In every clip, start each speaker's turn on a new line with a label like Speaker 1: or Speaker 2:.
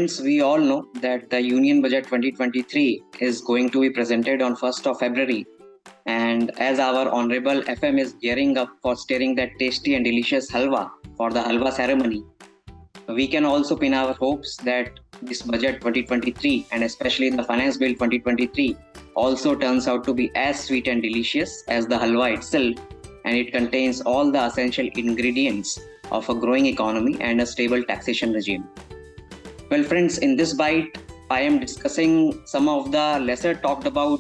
Speaker 1: Friends, we all know that the Union Budget 2023 is going to be presented on 1st of February. And as our Honorable FM is gearing up for stirring that tasty and delicious halwa for the halwa ceremony, we can also pin our hopes that this Budget 2023 and especially the Finance Bill 2023 also turns out to be as sweet and delicious as the halwa itself, and it contains all the essential ingredients of a growing economy and a stable taxation regime. Well, friends, in this bite, I am discussing some of the lesser talked about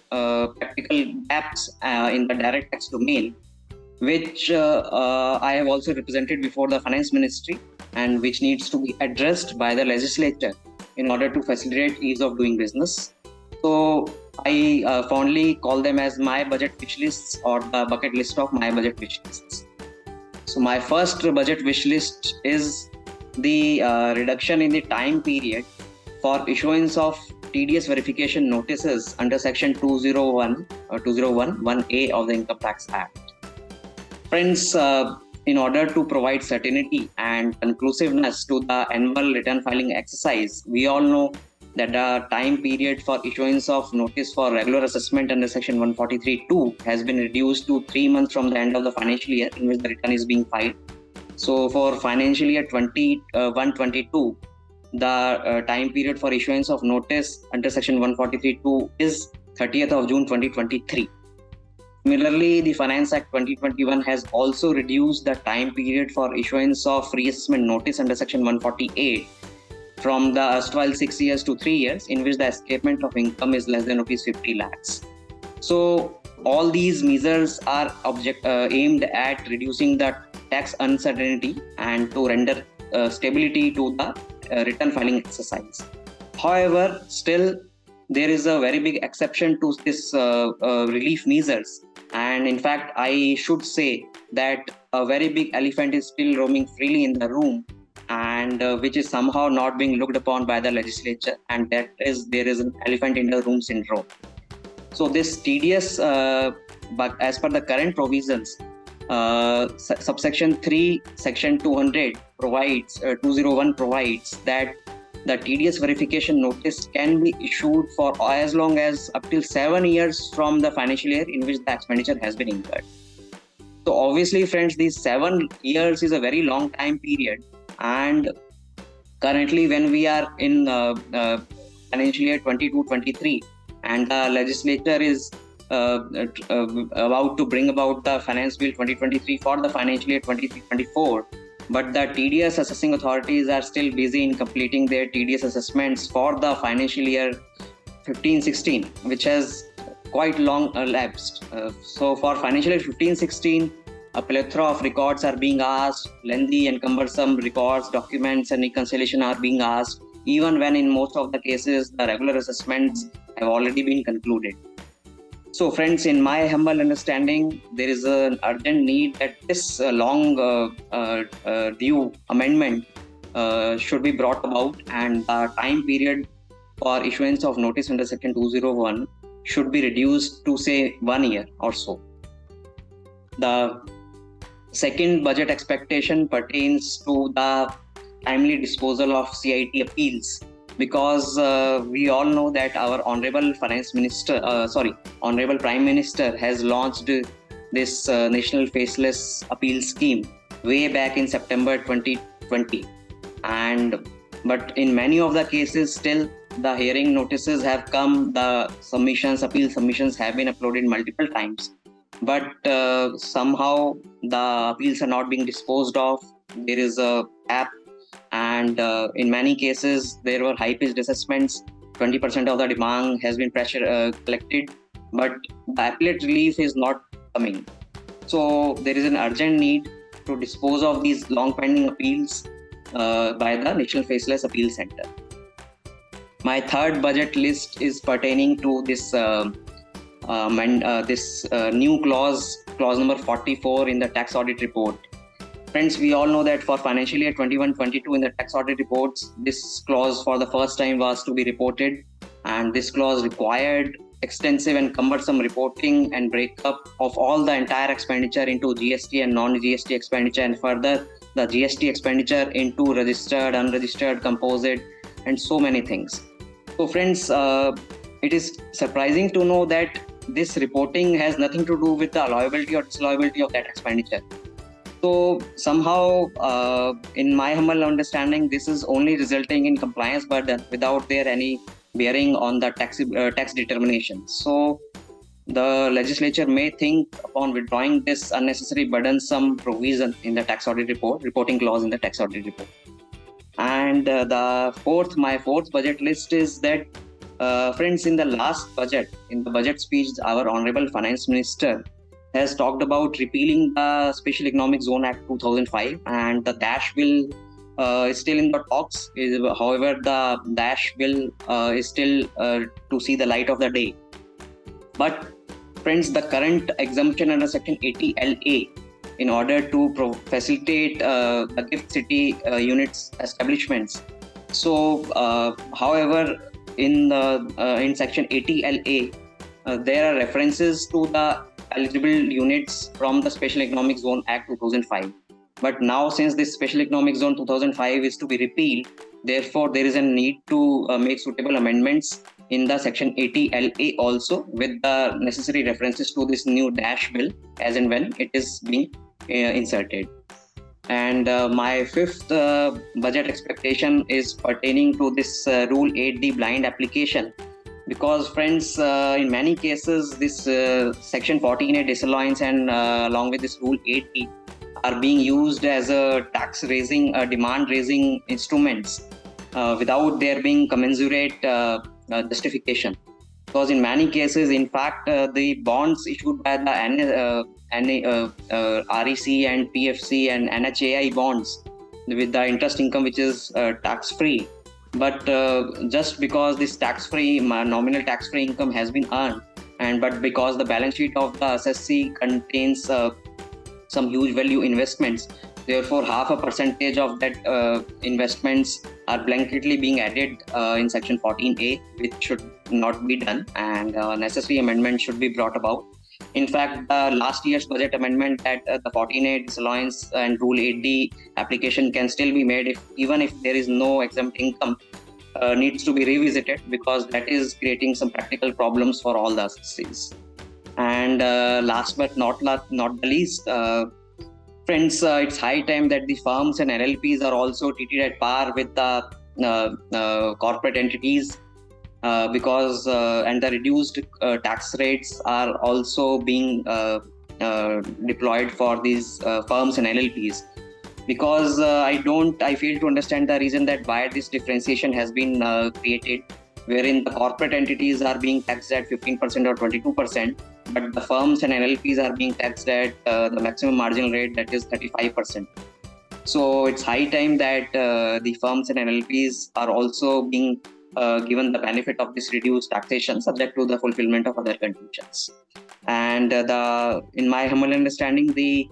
Speaker 1: practical gaps in the direct tax domain, which I have also represented before the Finance Ministry and which needs to be addressed by the legislature in order to facilitate ease of doing business. So I fondly call them as my budget wish lists or the bucket list of my budget wish lists. So my first budget wish list is the reduction in the time period for issuance of TDS verification notices under Section 201 or 201(1)(a) of the Income Tax Act. Friends, in order to provide certainty and conclusiveness to the annual return filing exercise, we all know that the time period for issuance of notice for regular assessment under Section 143(2) has been reduced to 3 months from the end of the financial year in which the return is being filed. So for financial year 21-22, the time period for issuance of notice under Section 143(2) is 30th of June 2023. Similarly, the Finance Act 2021 has also reduced the time period for issuance of reassessment notice under Section 148 from the erstwhile 6 years to 3 years in which the escapement of income is less than rupees 50 lakhs. So all these measures are aimed at reducing the tax uncertainty and to render stability to the return filing exercise. However, still there is a very big exception to this relief measures, and in fact I should say that a very big elephant is still roaming freely in the room and which is somehow not being looked upon by the legislature, and that is there is an elephant in the room syndrome. So this TDS, but as per the current provisions, subsection 3 section 200 provides 201 provides that the TDS verification notice can be issued for as long as up till 7 years from the financial year in which the expenditure has been incurred. So obviously, friends, these 7 years is a very long time period, and currently when we are in financial year 22-23 and the legislature is about to bring about the Finance Bill 2023 for the financial year 23-24, but the TDS assessing authorities are still busy in completing their TDS assessments for the financial year 15-16, which has quite long elapsed. So for financial year 15-16, a plethora of records are being asked, lengthy and cumbersome records, documents and reconciliation are being asked, even when in most of the cases the regular assessments have already been concluded. So friends, in my humble understanding, there is an urgent need that this long due amendment should be brought about, and the time period for issuance of notice under Section 201 should be reduced to say 1 year or so. The second budget expectation pertains to the timely disposal of CIT appeals, because we all know that our Honorable Honorable Prime Minister has launched this National Faceless Appeal Scheme way back in September 2020. But in many of the cases, still the hearing notices have come, the appeal submissions have been uploaded multiple times. But somehow the appeals are not being disposed of. There is a gap. And in many cases, there were high-pitched assessments. 20% of the demand has been collected, but the appellate relief is not coming. So there is an urgent need to dispose of these long-pending appeals by the National Faceless Appeal Center. My third budget list is pertaining to this new clause number 44 in the tax audit report. Friends, we all know that for financial year 21-22 in the tax audit reports, this clause for the first time was to be reported, and this clause required extensive and cumbersome reporting and breakup of all the entire expenditure into GST and non-GST expenditure, and further the GST expenditure into registered, unregistered, composite, and so many things. So friends, it is surprising to know that this reporting has nothing to do with the allowability or disallowability of that expenditure. So somehow, in my humble understanding, this is only resulting in compliance burden without there any bearing on the tax determination. So the legislature may think upon withdrawing this unnecessary burdensome provision in the tax audit reporting clause in the tax audit report. And my fourth budget list is that, friends, in the last budget, in the budget speech, our Honorable Finance Minister has talked about repealing the Special Economic Zone Act 2005, and the Dash bill is still in the talks. However, the Dash bill is still to see the light of the day. But friends, the current exemption under Section 80LA, in order to facilitate the gift city units establishments. So, however, in Section 80LA, there are references to the eligible units from the Special Economic Zone Act 2005. But now, since this Special Economic Zone 2005 is to be repealed, therefore there is a need to make suitable amendments in the Section 80LA also, with the necessary references to this new Dash bill as and when it is being inserted. And my fifth budget expectation is pertaining to this Rule 8D blind application, because friends, in many cases this Section 14A disallowance and along with this Rule 8D are being used as a demand raising instruments without there being commensurate justification. Because in many cases, in fact, the bonds issued by the REC and PFC and NHAI bonds with the interest income which is tax-free, but just because this nominal tax-free income has been earned, but because the balance sheet of the SSC contains some huge value investments, therefore 0.5% of that investments are blanketly being added in Section 14A, which should not be done, and necessary amendment should be brought about. In fact, last year's budget amendment that the 14A disallowance and Rule 8D application can still be made even if there is no exempt income, needs to be revisited, because that is creating some practical problems for all the SSCs. And last but not the least, friends, it's high time that the firms and LLPs are also treated at par with the corporate entities, because and the reduced tax rates are also being deployed for these firms and LLPs. Because I fail to understand the reason that why this differentiation has been created, wherein the corporate entities are being taxed at 15% or 22%, but the firms and LLPs are being taxed at the maximum marginal rate, that is 35%. So it's high time that the firms and LLPs are also being given the benefit of this reduced taxation, subject to the fulfillment of other conditions. And in my humble understanding, the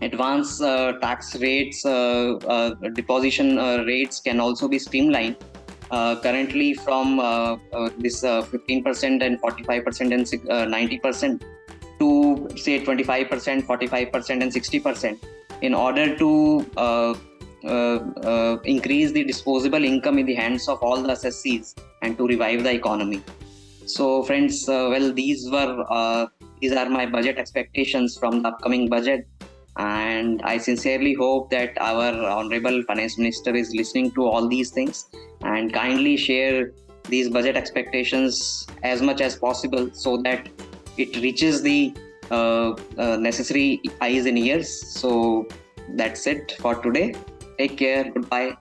Speaker 1: advance tax rates, deposition rates can also be streamlined. Currently from this 15% and 45% and 90% to say 25%, 45% and 60%, in order to increase the disposable income in the hands of all the SSCs and to revive the economy. So friends, these are my budget expectations from the upcoming budget, and I sincerely hope that our Honorable Finance Minister is listening to all these things and kindly share these budget expectations as much as possible, so that it reaches the necessary eyes and ears. So that's it for today. Take care. Goodbye.